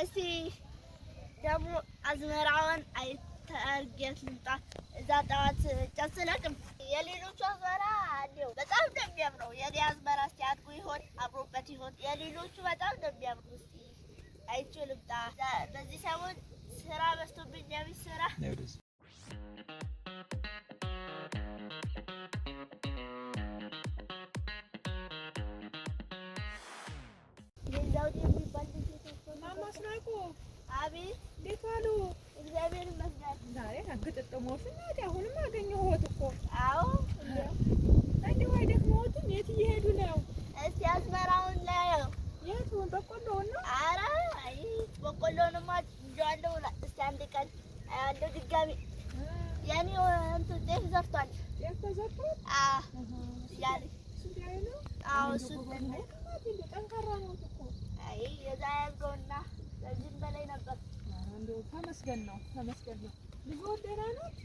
እስቲ ደግሞ አዝመራውን አይታርጌት ልምጣ እዛ ጣዋት ጨስለቅም የሌሎቹ አዝመራ እንዴው በጣም ደሚያምረው የኔ አዝመራ ሲያድጉ ይሆን አብሮበት ይሆን የሌሎቹ በጣም ደሚያምሩ እስቲ አይቼው ልምጣ በዚህ ሰሞን ስራ በዝቶብኝ የቤት ስራ የዛውዲ የሚባል ማማ ስራቁ አቤት እንዴት ዋሉ? እግዚአብሔር ይመስገን። ዛሬ አግጥጥሞሽ እናቴ አሁንም አገኘሁት እኮ። አዎ እንደው አይደክመውትም? የት እየሄዱ ነው? እስቲ አዝመራውን ላየው። የቱን በቆሎውን ነው? ኧረ አይ በቆሎውንማ እንጃለሁ። እስቲ አንድ ቀን አያለሁ ድጋሚ። የኔ እንትን ጤፍ ዘርቷል። ጤፍ ተዘርቷል? ያለ ስንት ነው? አዎ እሱ ጠንካራ ነው እኮ። አይ የዛ ያዝገውና ከዚህም በላይ ነበር። እንደው ተመስገን ነው ተመስገን ነው። ልጅ ደህና ናት?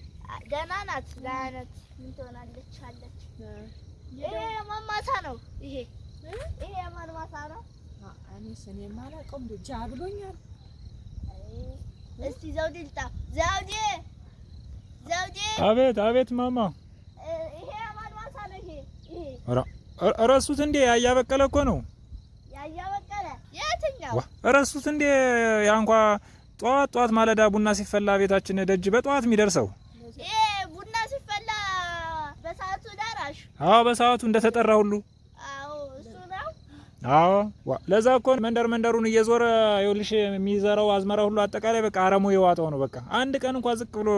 ደህና ናት ደህና ናት። ምን ትሆናለች አለች። ይሄ የማን ማሳ ነው? ይሄ የማን ማሳ ነው? እኔስ እኔማ አላውቀውም። እንደ ጃ ብሎኛል። እስቲ ዘውዴ ልጣ ዘውዴ ዘውዴ። አቤት አቤት ማማ። ይሄ የማን ማሳ ነው? ይሄ እረሱት እንዴ? ያያበቀለ እኮ ነው። ያያበቀለ የትኛው? እረሱት እንዴ? ያንኳ ጧት ማለዳ ቡና ሲፈላ ቤታችን ደጅ በጧት የሚደርሰው ቡና ሲፈላ በሰዓቱ ዳራሽ። አዎ በሰዓቱ እንደተጠራ ሁሉ። አዎ እሱ ነው። አዎ ለዛ እኮ መንደሩን እየዞረ ይኸውልሽ የሚዘራው አዝመራ ሁሉ አጠቃላይ በቃ አረሙ የዋጠው ነው። በቃ አንድ ቀን እንኳን ዝቅ ብሎ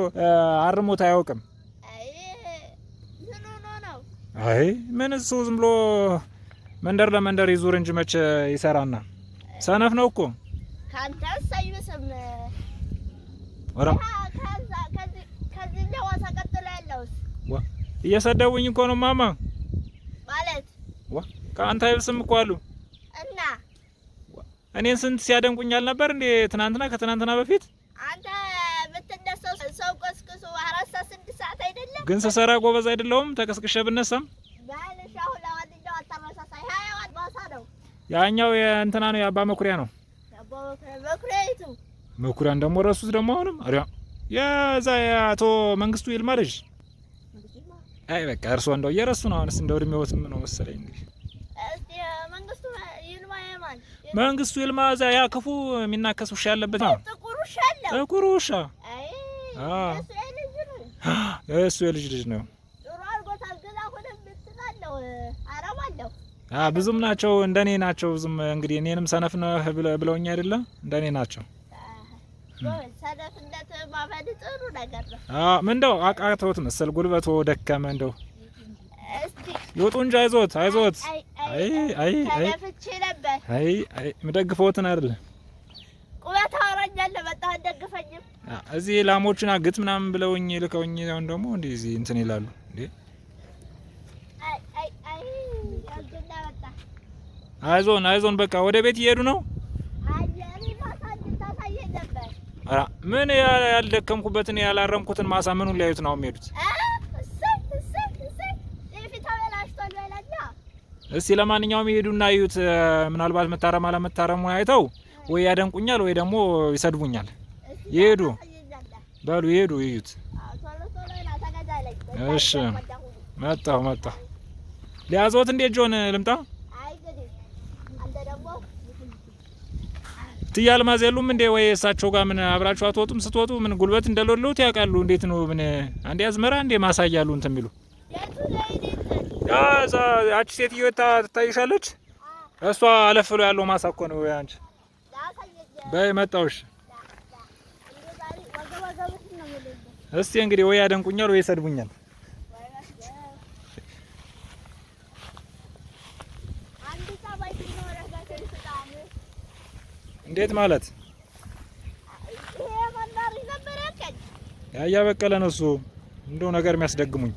አርሞት አያውቅም። አይ ምን እሱ ዝም ብሎ መንደር ለመንደር ይዙር እንጂ መቼ ይሰራና ሰነፍ ነው እኮ። ካንተስ አይመስም። ወራ ከዚህ ለዋሳ ቀጥሎ ያለውስ እየሰደቡኝ እኮ ነው ማማ። ማለት ካንተ አይብስም እኮ አሉ እና እኔን ስንት ሲያደንቁኛል ነበር እንዴ ትናንትና ከትናንትና በፊት። አንተ ብትነሳው ሰው ቀስቅሶ 4 ሰዓት 6 ሰዓት አይደለም ግን ስሰራ ጎበዝ አይደለሁም ተቀስቅሼ ብነሳም። ባለሻው ለዋንኛው አታመሳሳይ ሃያዋት ባሳ ነው። ያኛው የእንትና ነው የአባ መኩሪያ ነው። አባ መኩሪያይቱ መኩሪያን ደግሞ ረሱት ደግሞ አሁንም አሪያ የዛ የአቶ መንግስቱ ይልማ ልጅ። አይ በቃ እርሶ እንደው እየረሱ ነው። አሁንስ እንደው እድሜዎትም ነው መሰለኝ እንግዲህ። እስቲ መንግስቱ ይልማ የማን መንግስቱ ይልማ እዛ ያ ክፉ የሚናከስ ውሻ ያለበት ነው። ጥቁር ውሻ አይ እሱ የልጅ ልጅ ነው። ጥሩ አርጎታል ግን አሁንም እንትናለው አረባለው። ብዙም ናቸው እንደኔ ናቸው። ብዙም እንግዲህ እኔንም ሰነፍ ነህ ብለውኝ አይደለ እንደኔ ናቸው። ሰነፍነት ማመን ጥሩ ነገር ነው። ምን እንደው አቃተውት መሰል ጉልበቱ ደከመ። እንደው እስቲ ይወጡ እንጂ አይዞት አይዞት። አይ ተነፍቼ ነበር። አይ ምደግፈውትን አይደለ ቁበት አወራኛል ለመጣ ደግፈኝም እዚህ ላሞችን አግት ምናምን ብለውኝ ልከውኝ አሁን ደግሞ እንደዚህ እንትን ይላሉ እንዴ። አይ ያልገና መጣ። አይዞን በቃ ወደ ቤት እየሄዱ ነው። አያሪ ማሳ እንድታሳየኝ ነበር። ምን ያልደከምኩበትን ያላረምኩትን ማሳ ምኑን ሊያዩት ነው የሚሄዱት? እስቲ ለማንኛውም ይሄዱና ይዩት። ምናልባት መታረም አለመታረሙን አይተው ወይ ያደንቁኛል ወይ ደግሞ ይሰድቡኛል። ይሄዱ በሉ ይሄዱ ይዩት። እሺ መጣሁ ሊያዞት እንዴት ጆን ልምጣ? አይ ግዲ አንተ ደግሞ ትያልማዝ የሉም እንዴ? ወይ እሳቸው ጋር ምን አብራችሁ አትወጡም? ስትወጡ ምን ጉልበት እንደሌለውት ያውቃሉ? እንዴት ነው ምን አንዴ አዝመራ እንዴ ማሳያሉ እንትን ቢሉ ያዛ አቺ ሴትዮ ትታይሻለች? እሷ አለፍ ብሎ ያለው ማሳ እኮ ነው ያንቺ። በይ መጣውሽ። እስቲ እንግዲህ ወይ ያደንቁኛል ወይ ይሰድቡኛል። እንዴት ማለት? ያያ በቀለ ነው እሱ። እንደው ነገር የሚያስደግሙኝ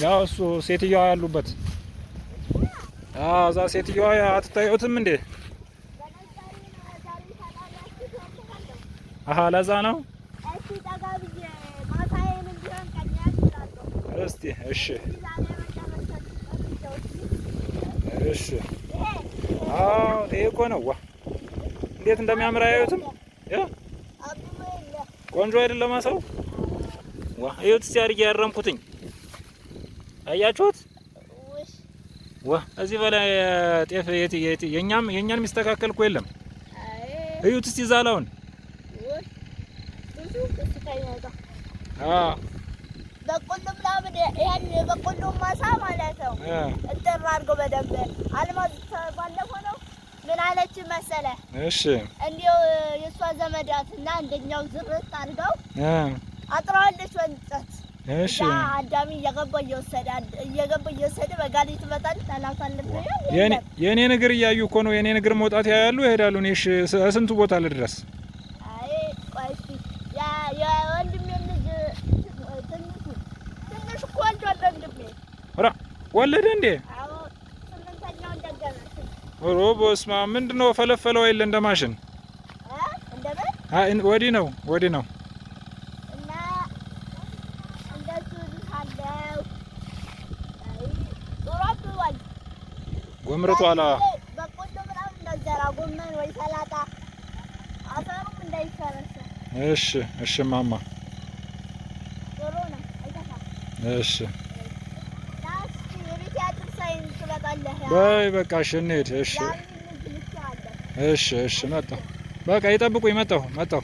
ያው እሱ ሴትዮዋ ያሉበት እዛ ሴትዮዋ አትታዩትም እንዴ? ለዛ ነው። እስቲ እሺ እሺ አዎ ይሄ እኮ ነው ዋ እንዴት እንደሚያምር አያዩትም ቆንጆ አይደለም ማሳው ዋ እዩት እስቲ አድርጌ ያረምኩትኝ አያችሁት ዋ እዚህ በላይ ጤፍ የኛም የሚስተካከል እኮ የለም እዩት እስቲ ዛላውን በቆሎ ምናምን ያን በቆሎ ማሳ ማለት ነው እንትን አድርገው በደንብ አልማዝ ባለፈው ነው ምን አለች መሰለ እሺ እንዴው የሷ ዘመዳትና አንደኛው ዝርጥ አድርገው አጥራለች ወንጨት እሺ አዳሚ እየገባ እየወሰደ በጋሪ ትመጣል ታላታለች የኔ ነገር እያዩ እኮ ነው የኔ ነገር መውጣት ያያሉ ይሄዳሉ እኔ እሺ ስንቱ ቦታ ልድረስ አይ ቆይ ያ ወንድሜ ልጅ ትንሽ እኮ ወንድሜ ኧረ ወለደ እንዴ አዎ ስምንተኛው እንደገና ኦሮ በስማ ምንድነው ፈለፈለው አይደል እንደማሽን እንደምን አይ ወዲ ነው እና እንደሱ ታለው አይ ጦራቷል ጎምርቷላ በቆሎ ምናምን እንደዘራ ጎመን ወይ ሰላጣ አፈሩም እንዳይሰረሰ እሺ ማማ ጥሩ ነው አይተካ እሺ በይ በቃ እሺ እንሂድ እሺ መጣሁ በቃ ይጠብቁኝ መጣሁ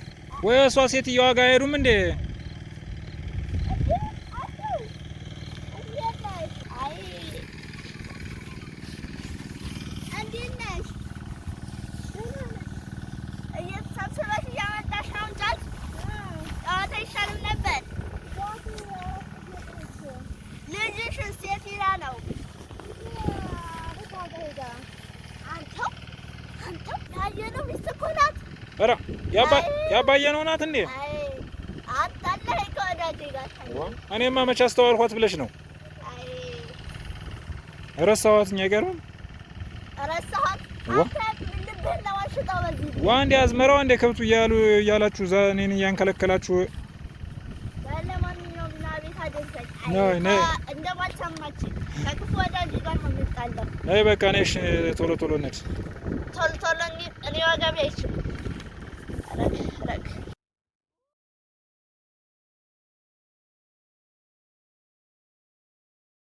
ወይ እሷ ሴትየዋ ጋር አይሄዱም እንዴ ኧረ ያባየነው ናት እንዴ አጣለህ ከወዳጅ ጋር እኔማ መች አስተዋልኳት ብለሽ ነው ረሳኋት አይገርምም ረሳኋት ዋንዴ አዝመራው እንደ ከብቱ እያላችሁ እኔን እያንከለከላችሁ ለማንኛውም ና ቤት አደረሰኝ እንደማልሰማች ከክፉ ወዳጅ ጋር ነው የምጣለው አይ በቃ ነሽ ቶሎ እንሂድ እኔ ወገቤ አይችልም